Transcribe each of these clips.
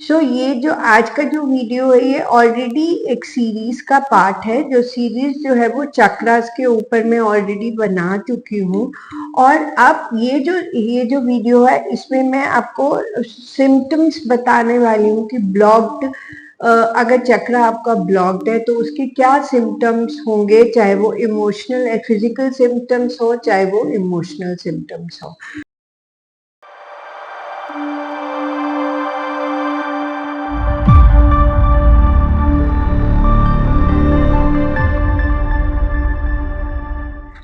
ये जो आज का जो वीडियो है ये ऑलरेडी एक सीरीज का पार्ट है। जो सीरीज जो है वो चक्रास के ऊपर मैं ऑलरेडी बना चुकी हूँ। और अब ये जो वीडियो है इसमें मैं आपको सिम्टम्स बताने वाली हूँ कि ब्लॉक्ड, अगर चक्रा आपका ब्लॉक्ड है तो उसके क्या सिम्टम्स होंगे, चाहे वो इमोशनल फिजिकल सिम्टम्स हो चाहे वो इमोशनल सिम्टम्स हो।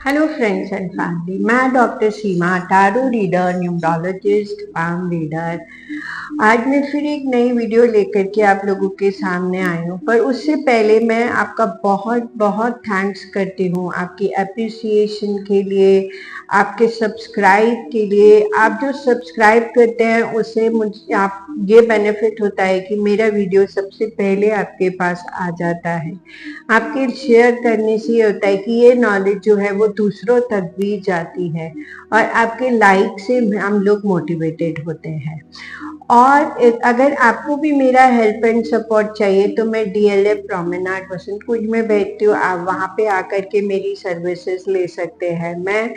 हेलो फ्रेंड्स एंड फैमिली, मैं doctor Seema, tarot reader, numerologist, palm reader. आज मैं फिर एक नई वीडियो लेकर के आप लोगों के सामने आई हूँ। पर उससे पहले मैं आपका बहुत बहुत थैंक्स करती हूँ आपकी अप्रिसिएशन के लिए, आपके सब्सक्राइब के लिए। आप जो सब्सक्राइब करते हैं उससे मुझे आप ये बेनिफिट होता है कि मेरा वीडियो सबसे पहले आपके पास आ जाता है। आपके शेयर करने से ये होता है कि ये नॉलेज जो है वो दूसरों तक भी जाती है और आपके लाइक से हम लोग मोटिवेटेड होते हैं। और अगर आपको भी मेरा हेल्प एंड सपोर्ट चाहिए तो मैं डीएलएफ प्रोमेनाड वसंत कुंज में बैठती हूँ। आप वहाँ पे आकर के मेरी सर्विसेज ले सकते हैं। मैं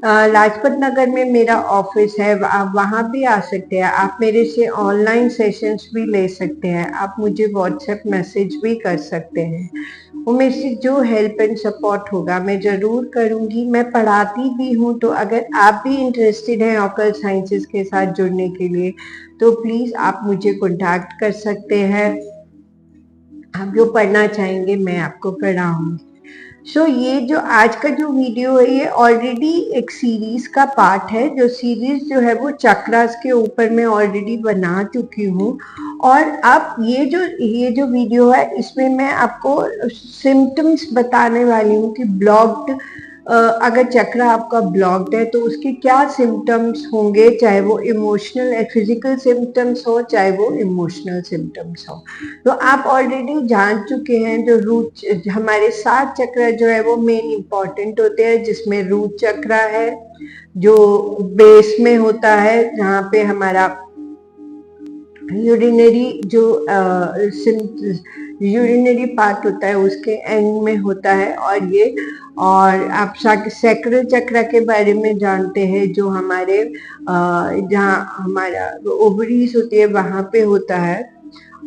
लाजपत नगर में मेरा ऑफिस है, आप वहाँ भी आ सकते हैं। आप मेरे से ऑनलाइन सेशंस भी ले सकते हैं। आप मुझे व्हाट्सएप मैसेज भी कर सकते हैं। वो मेरे से जो हेल्प एंड सपोर्ट होगा मैं ज़रूर करूँगी। मैं पढ़ाती भी हूँ, तो अगर आप भी इंटरेस्टेड हैं ऑकल्ट साइंसेस के साथ जुड़ने के लिए तो प्लीज़ आप मुझे कॉन्टैक्ट कर सकते हैं। आप जो पढ़ना चाहेंगे मैं आपको पढ़ाऊँगी। ये जो आज का जो वीडियो है ये ऑलरेडी एक सीरीज का पार्ट है। जो सीरीज जो है वो चक्रास के ऊपर मैं ऑलरेडी बना चुकी हूँ। और अब ये जो वीडियो है इसमें मैं आपको सिम्टम्स बताने वाली हूँ कि ब्लॉक्ड, अगर चक्रा आपका ब्लॉक्ड है तो उसके क्या सिम्टम्स होंगे, चाहे वो इमोशनल फिजिकल सिम्टम्स हो चाहे वो इमोशनल सिम्टम्स हो। तो आप ऑलरेडी जान चुके हैं जो रूट, हमारे 7 चक्र जो है वो मेन इंपॉर्टेंट होते हैं, जिसमें रूट चक्र है जो बेस में होता है, जहाँ पे हमारा यूरिनरी पार्ट होता है उसके एंड में होता है। और आप सैक्रल चक्र के बारे में जानते हैं जो हमारे जहाँ हमारा ओवरीज होती है वहां पे होता है।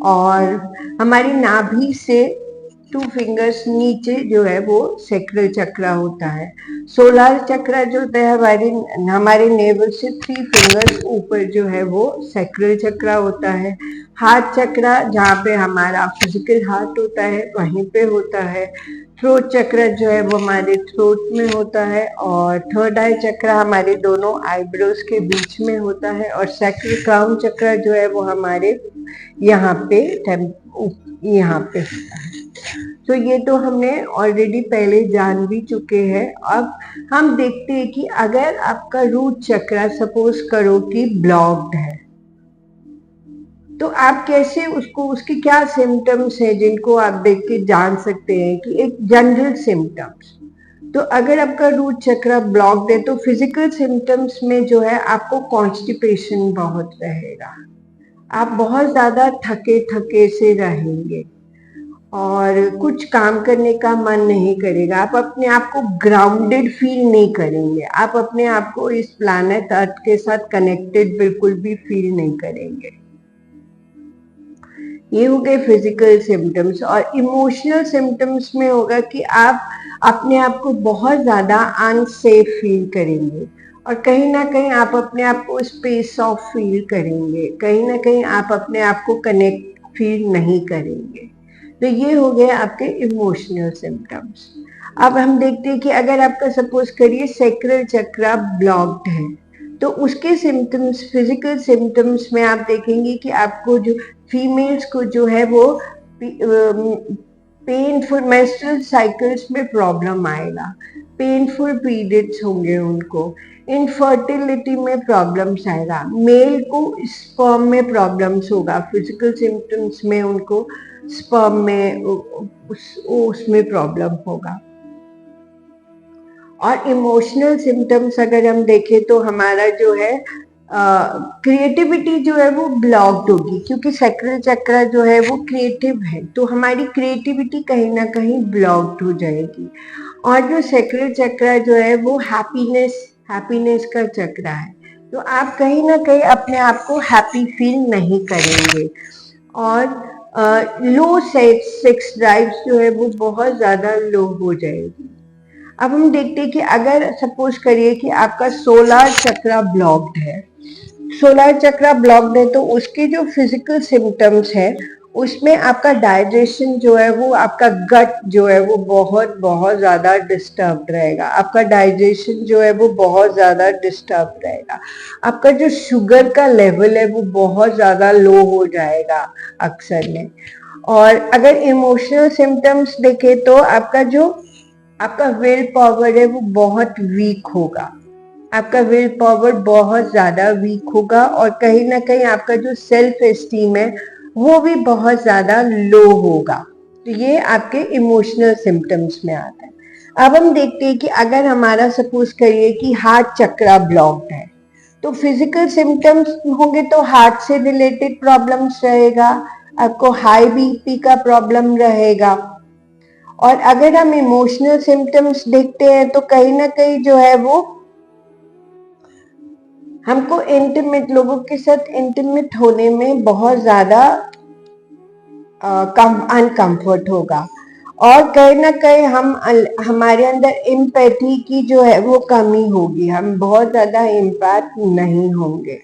और हमारी नाभि से 2 फिंगर्स नीचे जो है वो सैक्रल चक्र होता है। सोलर चक्र जो होता है हमारे नेवल से 3 फिंगर्स ऊपर जो है वो सैक्रल चक्र होता है। हार्ट चक्र जहाँ पे हमारा फिजिकल हार्ट होता है वहीं पे होता है। थ्रोट चक्र जो है वो हमारे थ्रोट में होता है। और थर्ड आई चक्र हमारे दोनों आईब्रोज के बीच में होता है। और सैक्रल क्राउन चक्र जो है वो हमारे यहाँ पे होता है। तो ये तो हमने ऑलरेडी पहले जान भी चुके हैं। अब हम देखते हैं कि अगर आपका रूट चक्र सपोज करो कि ब्लॉक्ड है तो आप कैसे उसके क्या सिम्टम्स हैं जिनको आप देख के जान सकते हैं कि एक जनरल सिम्टम्स। तो अगर आपका रूट चक्र ब्लॉक्ड है तो फिजिकल सिम्टम्स में जो है आपको कॉन्स्टिपेशन बहुत रहेगा। आप बहुत ज्यादा थके थके से रहेंगे और कुछ काम करने का मन नहीं करेगा। आप अपने आप को ग्राउंडेड फील नहीं करेंगे। आप अपने आप को इस प्लैनेट अर्थ के साथ कनेक्टेड बिल्कुल भी फील नहीं करेंगे। ये हो गए फिजिकल सिम्टम्स। और इमोशनल सिम्टम्स में होगा कि आप अपने आप को बहुत ज्यादा अनसेफ फील करेंगे और कहीं ना कहीं आप अपने आप को स्पेस ऑफ फील करेंगे। कहीं ना कहीं आप अपने आप को कनेक्ट फील नहीं करेंगे। तो ये हो गए आपके इमोशनल सिम्टम्स। अब हम देखते हैं कि अगर आपका सपोज करिए सैक्रल चक्र ब्लॉक्ड है तो उसके सिम्टम्स, फिजिकल सिम्टम्स में आप देखेंगे कि आपको जो फीमेल्स को जो है वो पेनफुल मेंस्ट्रुअल साइकिल्स में प्रॉब्लम आएगा, पेनफुल पीरियड्स होंगे उनको, इनफर्टिलिटी में प्रॉब्लम्स आएगा, मेल को स्पर्म में प्रॉब्लम्स होगा, फिजिकल सिम्टम्स में उनको स्पर्म में उसमें प्रॉब्लम होगा। और इमोशनल सिम्टम्स अगर हम देखें तो हमारा जो है क्रिएटिविटी जो है वो ब्लॉक्ड होगी, क्योंकि सैक्रल चक्र जो है वो क्रिएटिव है, तो हमारी क्रिएटिविटी कहीं ना कहीं ब्लॉक्ड हो जाएगी। और जो सैक्रल चक्र जो है वो हैप्पीनेस का चक्र है, तो आप कहीं ना कहीं अपने आप को हैप्पी फील नहीं करेंगे। और लो सेक्स ड्राइव्स जो है वो बहुत ज्यादा लो हो जाएगी। अब हम देखते हैं कि अगर सपोज करिए कि आपका सोलर चक्र ब्लॉक्ड है, सोलर चक्र ब्लॉक्ड है, तो उसके जो फिजिकल सिम्टम्स है उसमें आपका डाइजेशन जो है वो, आपका गट जो है वो बहुत बहुत ज्यादा डिस्टर्ब रहेगा, आपका डाइजेशन जो है वो बहुत ज्यादा डिस्टर्ब रहेगा, आपका जो शुगर का लेवल है वो बहुत ज्यादा लो हो जाएगा अक्सर में। और अगर इमोशनल सिम्टम्स देखें तो आपका विल पावर है वो बहुत वीक होगा, आपका विल पावर बहुत ज्यादा वीक होगा, और कहीं ना कहीं आपका जो सेल्फ एस्टीम है वो भी बहुत ज्यादा लो होगा। तो ये आपके इमोशनल सिम्टम्स में आता है। अब हम देखते हैं कि अगर हमारा सपोज करिए कि हार्ट चक्र ब्लॉक्ड है, तो फिजिकल सिम्टम्स होंगे तो हार्ट से रिलेटेड प्रॉब्लम्स रहेगा, आपको हाई बीपी का प्रॉब्लम रहेगा। और अगर हम इमोशनल सिम्टम्स देखते हैं तो कहीं ना कहीं जो है वो हमको इंटीमेट लोगों के साथ इंटीमेट होने में बहुत ज्यादा अनकंफर्ट होगा, और कहीं ना कहीं हमारे अंदर एम्पैथी की जो है वो कमी होगी, हम बहुत ज्यादा इम्पैक्ट नहीं होंगे।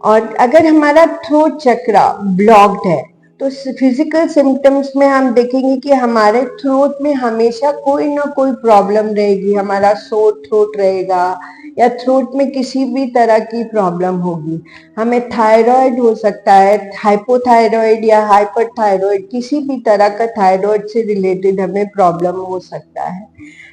और अगर हमारा थ्रोट चक्र ब्लॉक्ड है तो फिजिकल सिम्टम्स में हम देखेंगे कि हमारे थ्रोट में हमेशा कोई ना कोई प्रॉब्लम रहेगी, हमारा सोर थ्रोट रहेगा, या थ्रोट में किसी भी तरह की प्रॉब्लम होगी। हमें थायराइड हो सकता है, हाइपोथायराइड या हाइपरथायराइड, किसी भी तरह का थायराइड से रिलेटेड हमें प्रॉब्लम हो सकता है।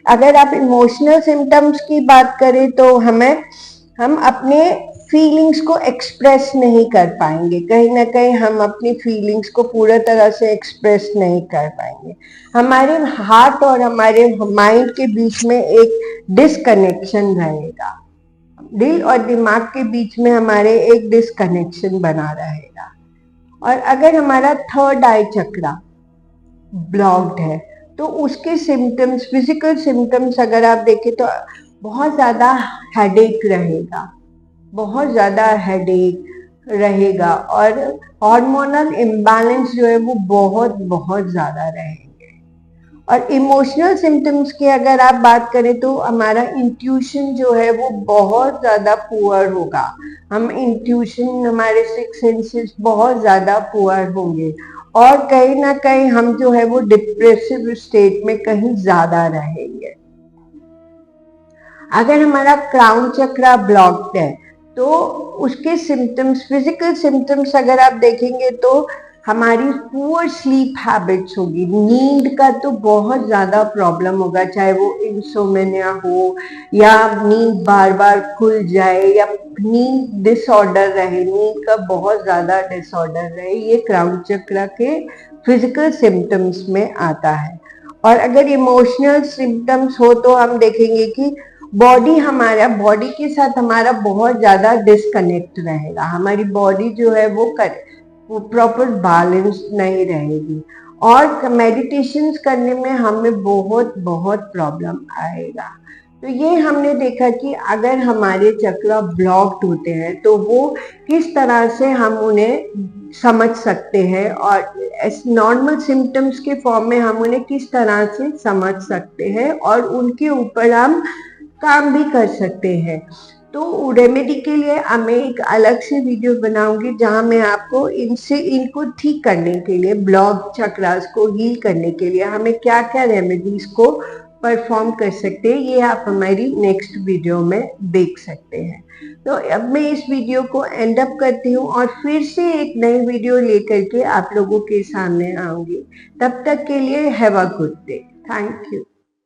अगर आप इमोशनल सिम्टम्स की बात करें तो हम अपने फीलिंग्स को एक्सप्रेस नहीं कर पाएंगे, कहीं ना कहीं हम अपनी फीलिंग्स को पूरा तरह से एक्सप्रेस नहीं कर पाएंगे। हमारे हार्ट और हमारे माइंड के बीच में एक डिसकनेक्शन रहेगा, दिल और दिमाग के बीच में हमारे एक डिसकनेक्शन बना रहेगा। और अगर हमारा थर्ड आई चक्र ब्लॉक्ड है तो उसके सिम्टम्स, फिजिकल सिम्टम्स अगर आप देखें तो बहुत ज्यादा हेडेक रहेगा, बहुत ज्यादा हेडेक रहेगा, और हार्मोनल इम्बैलेंस जो है वो बहुत बहुत ज्यादा रहेंगे। और इमोशनल सिम्टम्स की अगर आप बात करें तो हमारा इंट्यूशन जो है वो बहुत ज्यादा पुअर होगा, हम इंट्यूशन, हमारे सिक्स सेंसेस बहुत ज्यादा पुअर होंगे, और कहीं ना कहीं हम जो है वो डिप्रेसिव स्टेट में कहीं ज्यादा रहेंगे। अगर हमारा क्राउन चक्र ब्लॉक्ड है तो उसके सिम्टम्स, फिजिकल सिम्टम्स अगर आप देखेंगे तो हमारी पुअर स्लीप हैबिट्स होगी, नींद का तो बहुत ज्यादा प्रॉब्लम होगा, चाहे वो इंसोमेनिया हो, या नींद बार बार खुल जाए, या नींद डिसऑर्डर रहे, नींद का बहुत ज्यादा डिसऑर्डर रहे, ये क्राउन चक्र के फिजिकल सिम्टम्स में आता है। और अगर इमोशनल सिम्टम्स हो तो हम देखेंगे कि बॉडी के साथ हमारा बहुत ज्यादा डिस्कनेक्ट रहेगा, हमारी बॉडी जो है वो प्रॉपर बैलेंस नहीं रहेगी, और मेडिटेशन करने में हमें बहुत बहुत प्रॉब्लम आएगा। तो ये हमने देखा कि अगर हमारे चक्र ब्लॉक्ड होते हैं तो वो किस तरह से हम उन्हें समझ सकते हैं, और नॉर्मल सिम्टम्स के फॉर्म में हम उन्हें किस तरह से समझ सकते हैं, और उनके ऊपर हम काम भी कर सकते हैं। तो रेमेडी के लिए मैं एक अलग से वीडियो बनाऊंगी जहां मैं आपको इनको ठीक करने के लिए, ब्लॉक चक्रास को हील करने के लिए हमें क्या क्या रेमेडीज को परफॉर्म कर सकते हैं, ये आप हमारी नेक्स्ट वीडियो में देख सकते हैं। तो अब मैं इस वीडियो को एंड अप करती हूँ और फिर से एक नई वीडियो लेकर के आप लोगों के सामने आऊंगी। तब तक के लिए have a good day. Thank you.